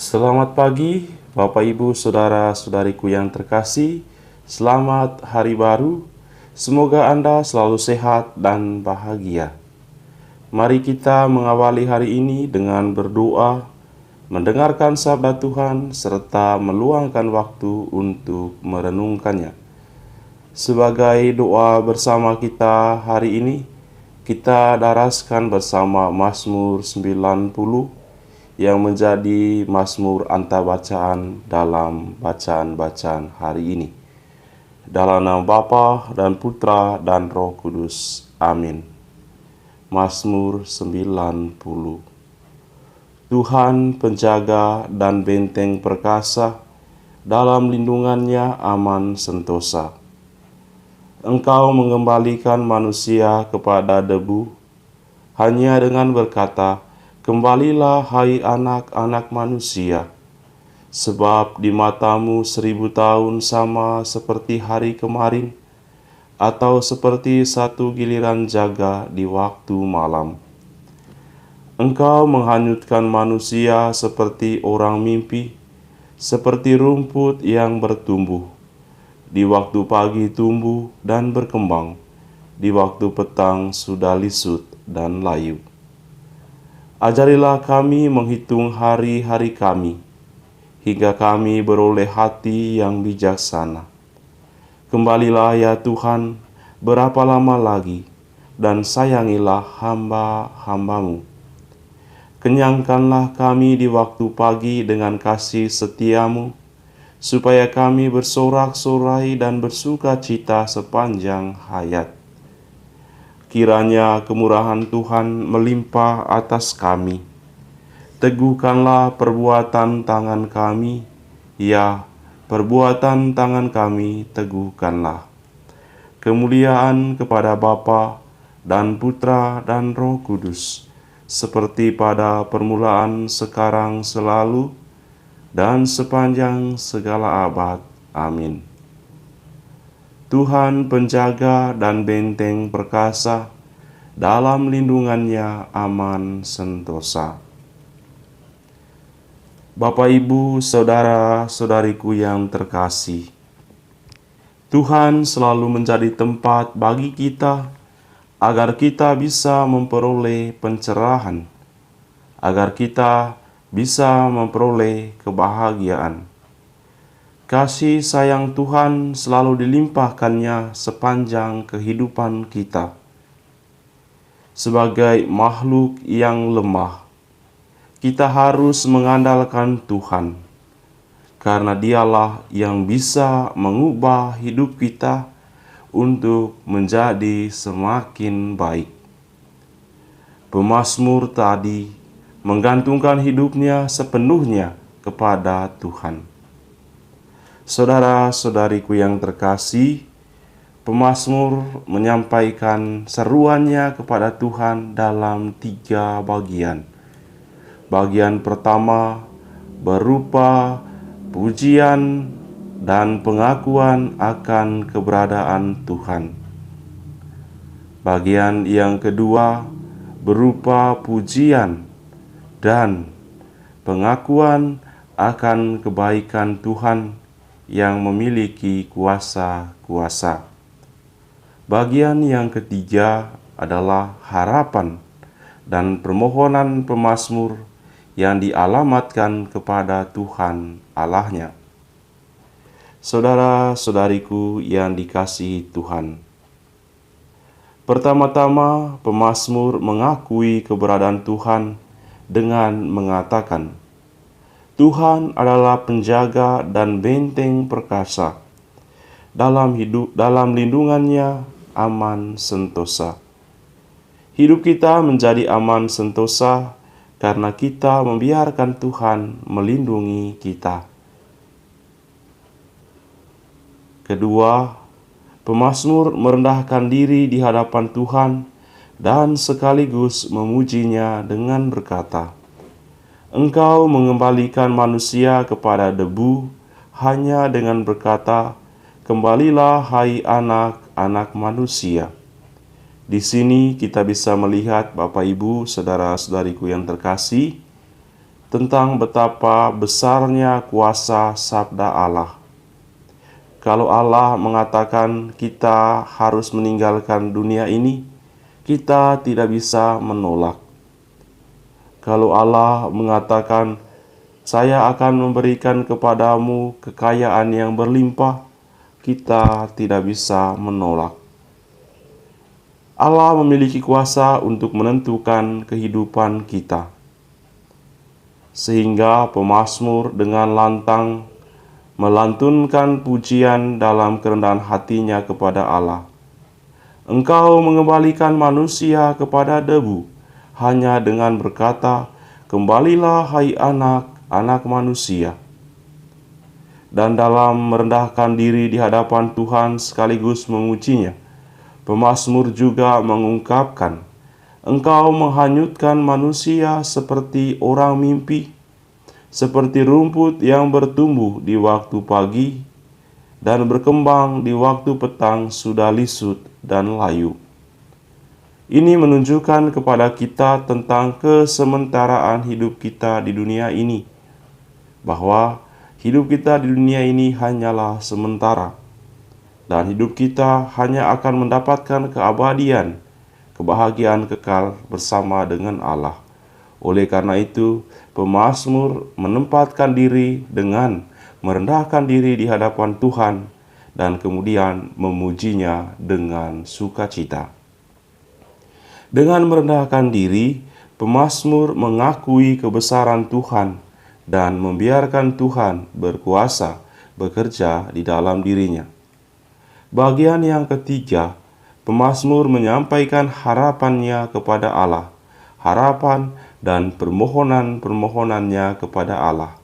Selamat pagi, Bapak Ibu, saudara-saudariku yang terkasih. Selamat hari baru. Semoga Anda selalu sehat dan bahagia. Mari kita mengawali hari ini dengan berdoa, mendengarkan sabda Tuhan, serta meluangkan waktu untuk merenungkannya. Sebagai doa bersama kita hari ini, kita daraskan bersama Mazmur 90 yang menjadi Mazmur antabacaan dalam bacaan-bacaan hari ini. Dalam nama Bapa dan Putra dan Roh Kudus. Amin. Mazmur 90. Tuhan penjaga dan benteng perkasa, dalam lindungannya aman sentosa. Engkau mengembalikan manusia kepada debu, hanya dengan berkata, "Kembalilah hai anak-anak manusia, sebab di matamu 1000 tahun sama seperti hari kemarin, atau seperti satu giliran jaga di waktu malam." Engkau menghanyutkan manusia seperti orang mimpi, seperti rumput yang bertumbuh. Di waktu pagi tumbuh dan berkembang, di waktu petang sudah lisut dan layu. Ajarilah kami menghitung hari-hari kami, hingga kami beroleh hati yang bijaksana. Kembalilah ya Tuhan, berapa lama lagi, dan sayangilah hamba-hambamu. Kenyangkanlah kami di waktu pagi dengan kasih setiamu, supaya kami bersorak-sorai dan bersuka cita sepanjang hayat. Kiranya kemurahan Tuhan melimpah atas kami. Teguhkanlah perbuatan tangan kami, ya, perbuatan tangan kami teguhkanlah. Kemuliaan kepada Bapa dan Putra dan Roh Kudus, seperti pada permulaan, sekarang, selalu, dan sepanjang segala abad. Amin. Tuhan penjaga dan benteng perkasa, dalam lindungannya aman sentosa. Bapak, Ibu, saudara-saudariku yang terkasih, Tuhan selalu menjadi tempat bagi kita agar kita bisa memperoleh pencerahan, agar kita bisa memperoleh kebahagiaan. Kasih sayang Tuhan selalu dilimpahkannya sepanjang kehidupan kita. Sebagai makhluk yang lemah, kita harus mengandalkan Tuhan, karena Dialah yang bisa mengubah hidup kita untuk menjadi semakin baik. Pemazmur tadi menggantungkan hidupnya sepenuhnya kepada Tuhan. Saudara-saudariku yang terkasih, pemazmur menyampaikan seruannya kepada Tuhan dalam 3 bagian. Bagian pertama berupa pujian dan pengakuan akan keberadaan Tuhan. Bagian yang kedua berupa pujian dan pengakuan akan kebaikan Tuhan yang memiliki kuasa-kuasa. Bagian yang ketiga adalah harapan dan permohonan pemazmur yang dialamatkan kepada Tuhan Allahnya. Saudara-saudariku yang dikasihi Tuhan, pertama-tama pemazmur mengakui keberadaan Tuhan dengan mengatakan, Tuhan adalah penjaga dan benteng perkasa. Dalam lindungannya aman sentosa. Hidup kita menjadi aman sentosa karena kita membiarkan Tuhan melindungi kita. Kedua, pemazmur merendahkan diri di hadapan Tuhan dan sekaligus memujinya dengan berkata, Engkau mengembalikan manusia kepada debu hanya dengan berkata, "Kembalilah hai anak-anak manusia." Di sini kita bisa melihat, Bapak Ibu, saudara-saudariku yang terkasih, tentang betapa besarnya kuasa sabda Allah. Kalau Allah mengatakan kita harus meninggalkan dunia ini, kita tidak bisa menolak. Kalau Allah mengatakan, "Saya akan memberikan kepadamu kekayaan yang berlimpah," kita tidak bisa menolak. Allah memiliki kuasa untuk menentukan kehidupan kita. Sehingga pemazmur dengan lantang melantunkan pujian dalam kerendahan hatinya kepada Allah. "Engkau mengembalikan manusia kepada debu, hanya dengan berkata, 'Kembalilah hai anak manusia.'" Dan dalam merendahkan diri di hadapan Tuhan sekaligus memujinya, pemazmur juga mengungkapkan, "Engkau menghanyutkan manusia seperti orang mimpi, seperti rumput yang bertumbuh di waktu pagi dan berkembang di waktu petang sudah lisut dan layu." Ini menunjukkan kepada kita tentang kesementaraan hidup kita di dunia ini, bahwa hidup kita di dunia ini hanyalah sementara, dan hidup kita hanya akan mendapatkan keabadian, kebahagiaan kekal bersama dengan Allah. Oleh karena itu, pemazmur menempatkan diri dengan merendahkan diri di hadapan Tuhan dan kemudian memujinya dengan sukacita. Dengan merendahkan diri, pemazmur mengakui kebesaran Tuhan dan membiarkan Tuhan berkuasa bekerja di dalam dirinya. Bagian yang ketiga, pemazmur menyampaikan harapannya kepada Allah, harapan dan permohonan-permohonannya kepada Allah.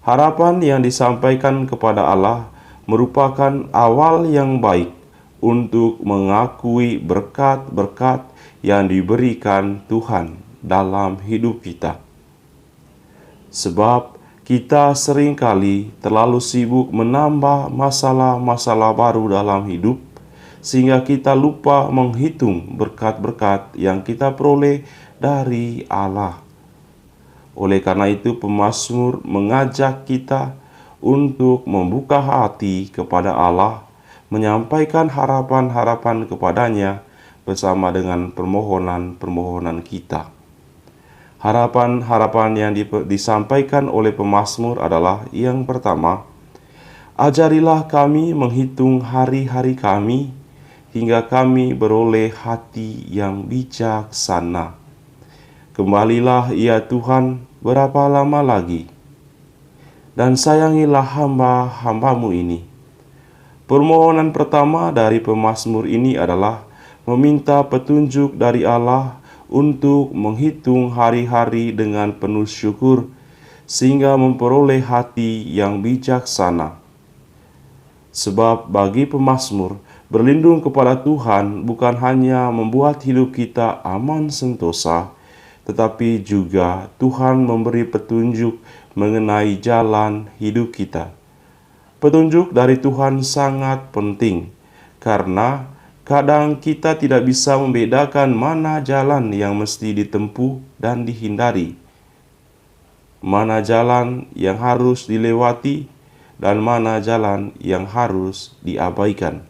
Harapan yang disampaikan kepada Allah merupakan awal yang baik untuk mengakui berkat-berkat yang diberikan Tuhan dalam hidup kita. Sebab kita seringkali terlalu sibuk menambah masalah-masalah baru dalam hidup, sehingga kita lupa menghitung berkat-berkat yang kita peroleh dari Allah. Oleh karena itu, pemazmur mengajak kita untuk membuka hati kepada Allah, menyampaikan harapan-harapan kepadanya bersama dengan permohonan-permohonan kita. Harapan-harapan yang disampaikan oleh pemazmur adalah yang pertama, "Ajarilah kami menghitung hari-hari kami, hingga kami beroleh hati yang bijaksana. Kembalilah ya Tuhan, berapa lama lagi? Dan sayangilah hamba-hambamu ini." Permohonan pertama dari pemazmur ini adalah meminta petunjuk dari Allah untuk menghitung hari-hari dengan penuh syukur, sehingga memperoleh hati yang bijaksana. Sebab bagi pemazmur, berlindung kepada Tuhan bukan hanya membuat hidup kita aman sentosa, tetapi juga Tuhan memberi petunjuk mengenai jalan hidup kita. Petunjuk dari Tuhan sangat penting, karena kadang kita tidak bisa membedakan mana jalan yang mesti ditempuh dan dihindari, mana jalan yang harus dilewati, dan mana jalan yang harus diabaikan.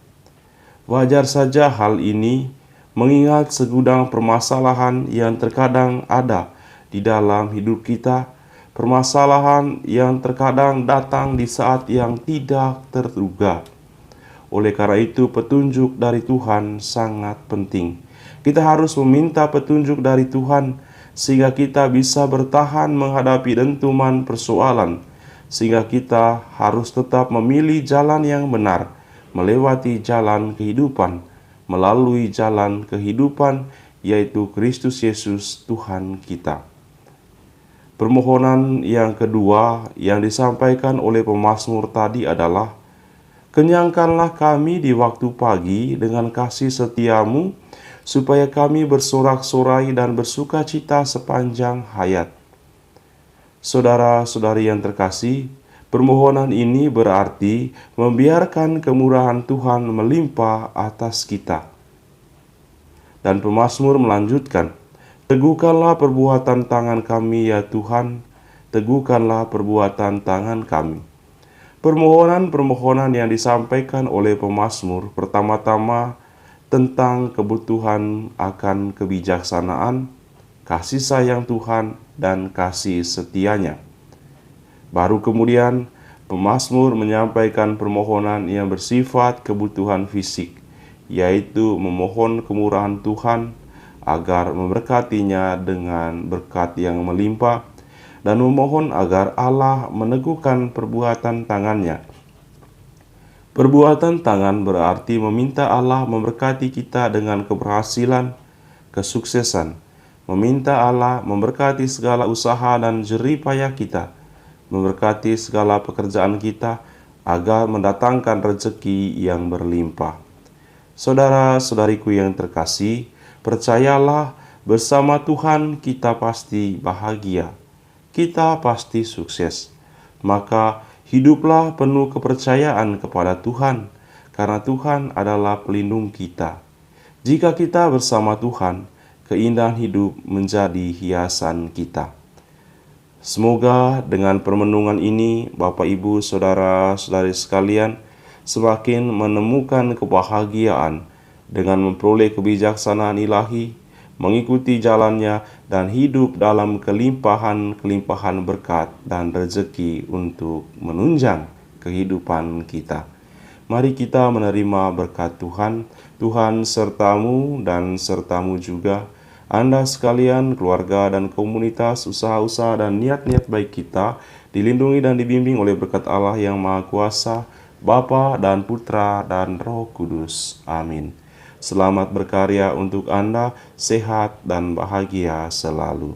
Wajar saja hal ini, mengingat segudang permasalahan yang terkadang ada di dalam hidup kita, permasalahan yang terkadang datang di saat yang tidak terduga. Oleh karena itu, petunjuk dari Tuhan sangat penting. Kita harus meminta petunjuk dari Tuhan sehingga kita bisa bertahan menghadapi dentuman persoalan, sehingga kita harus tetap memilih jalan yang benar, melewati jalan kehidupan, melalui jalan kehidupan, yaitu Kristus Yesus Tuhan kita. Permohonan yang kedua yang disampaikan oleh pemazmur tadi adalah, "Kenyangkanlah kami di waktu pagi dengan kasih setiamu, supaya kami bersorak-sorai dan bersuka cita sepanjang hayat." Saudara-saudari yang terkasih, permohonan ini berarti membiarkan kemurahan Tuhan melimpah atas kita. Dan pemazmur melanjutkan, "Teguhkanlah perbuatan tangan kami ya Tuhan, teguhkanlah perbuatan tangan kami. Permohonan-permohonan yang disampaikan oleh pemazmur pertama-tama tentang kebutuhan akan kebijaksanaan, kasih sayang Tuhan, dan kasih setianya. Baru kemudian, pemazmur menyampaikan permohonan yang bersifat kebutuhan fisik, yaitu memohon kemurahan Tuhan agar memberkatinya dengan berkat yang melimpah, dan memohon agar Allah meneguhkan perbuatan tangannya. Perbuatan tangan berarti meminta Allah memberkati kita dengan keberhasilan, kesuksesan, meminta Allah memberkati segala usaha dan jerih payah kita, memberkati segala pekerjaan kita agar mendatangkan rezeki yang berlimpah. Saudara-saudariku yang terkasih, percayalah bersama Tuhan kita pasti bahagia, kita pasti sukses. Maka hiduplah penuh kepercayaan kepada Tuhan, karena Tuhan adalah pelindung kita. Jika kita bersama Tuhan, keindahan hidup menjadi hiasan kita. Semoga dengan permenungan ini, Bapak, Ibu, saudara-saudari sekalian, semakin menemukan kebahagiaan dengan memperoleh kebijaksanaan ilahi, mengikuti jalannya, dan hidup dalam kelimpahan berkat dan rezeki untuk menunjang kehidupan kita. Mari kita menerima berkat Tuhan. Tuhan sertamu dan sertamu juga, Anda sekalian, keluarga dan komunitas, usaha-usaha dan niat-niat baik kita dilindungi dan dibimbing oleh berkat Allah yang Maha Kuasa, Bapa dan Putra dan Roh Kudus. Amin. Selamat berkarya untuk Anda, sehat dan bahagia selalu.